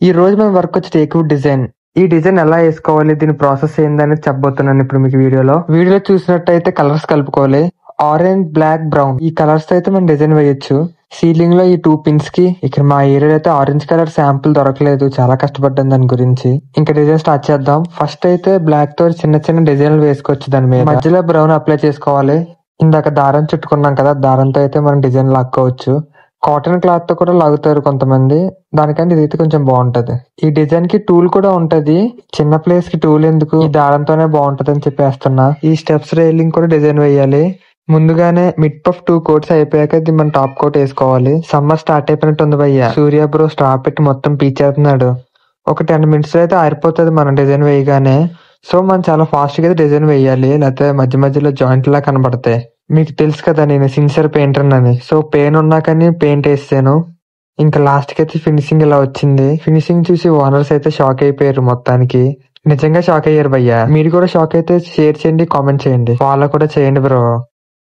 ఈ రోజు మన వర్క్ వచ్చి టేక్వుడ్ డిజైన్. ఈ డిజైన్ ఎలా వేసుకోవాలి, దీని ప్రాసెస్ ఏందనేది చెప్పబోతున్నాను ఇప్పుడు మీకు వీడియోలో చూసినట్టయితే కలర్స్ కలుపుకోవాలి. ఆరెంజ్, బ్లాక్, బ్రౌన్ ఈ కలర్స్ తో అయితే మనం డిజైన్ వేయొచ్చు. సీలింగ్ లో ఈ 2 పిన్స్ కి ఇక్కడ మా ఏరియాలో అయితే ఆరెంజ్ కలర్ శాంపుల్ దొరకలేదు, చాలా కష్టపడ్డాను దాని గురించి. ఇంకా డిజైన్ స్టార్ట్ చేద్దాం. ఫస్ట్ అయితే బ్లాక్ తో చిన్న చిన్న డిజైన్లు వేసుకోవచ్చు. దాని మీద మధ్యలో బ్రౌన్ అప్లై చేసుకోవాలి. ఇందాక దారం చుట్టుకున్నాం కదా, దారంతో అయితే మనం డిజైన్ లాక్కోవచ్చు. కాటన్ క్లాత్ తో కూడా లాగుతారు కొంతమంది, దానికంటే ఇదైతే కొంచెం బాగుంటది. ఈ డిజైన్ కి టూల్ కూడా ఉంటది, చిన్న ప్లేస్ కి టూల్ ఎందుకు, ఈ దారంతోనే బాగుంటది అని చెప్పేస్తున్నా. ఈ స్టెప్స్ రైలింగ్ కూడా డిజైన్ వేయాలి. ముందుగానే మిడ్ పఫ్ 2 కోట్స్ అయిపోయాక ఇది మన టాప్ కోట్ వేసుకోవాలి. సమ్మర్ స్టార్ట్ అయిపోయినట్టు ఉంది భయ్య. సూర్య బ్రో స్ట్రా పెట్టి మొత్తం పీచేస్తున్నాడు. ఒక 10 మినిట్స్ అయితే ఆరిపోతుంది మనం డిజైన్ వేయగానే. సో మనం చాలా ఫాస్ట్ గా డిజైన్ వేయాలి, లేకపోతే మధ్య మధ్యలో జాయింట్ లా కనబడతాయి. మీకు తెలుసు కదా నేను సిన్సియర్ పెయింటర్ అని. సో పెయిన్ ఉన్నా కానీ పెయింట్ వేసాను. ఇంకా లాస్ట్ కి అయితే ఫినిషింగ్ ఇలా వచ్చింది. ఫినిషింగ్ చూసి ఓనర్స్ అయితే షాక్ అయిపోయారు. మొత్తానికి నిజంగా షాక్ అయ్యారు భయ్య. మీరు కూడా షాక్ అయితే షేర్ చేయండి, కామెంట్ చేయండి, ఫాలో కూడా చేయండి బ్రో.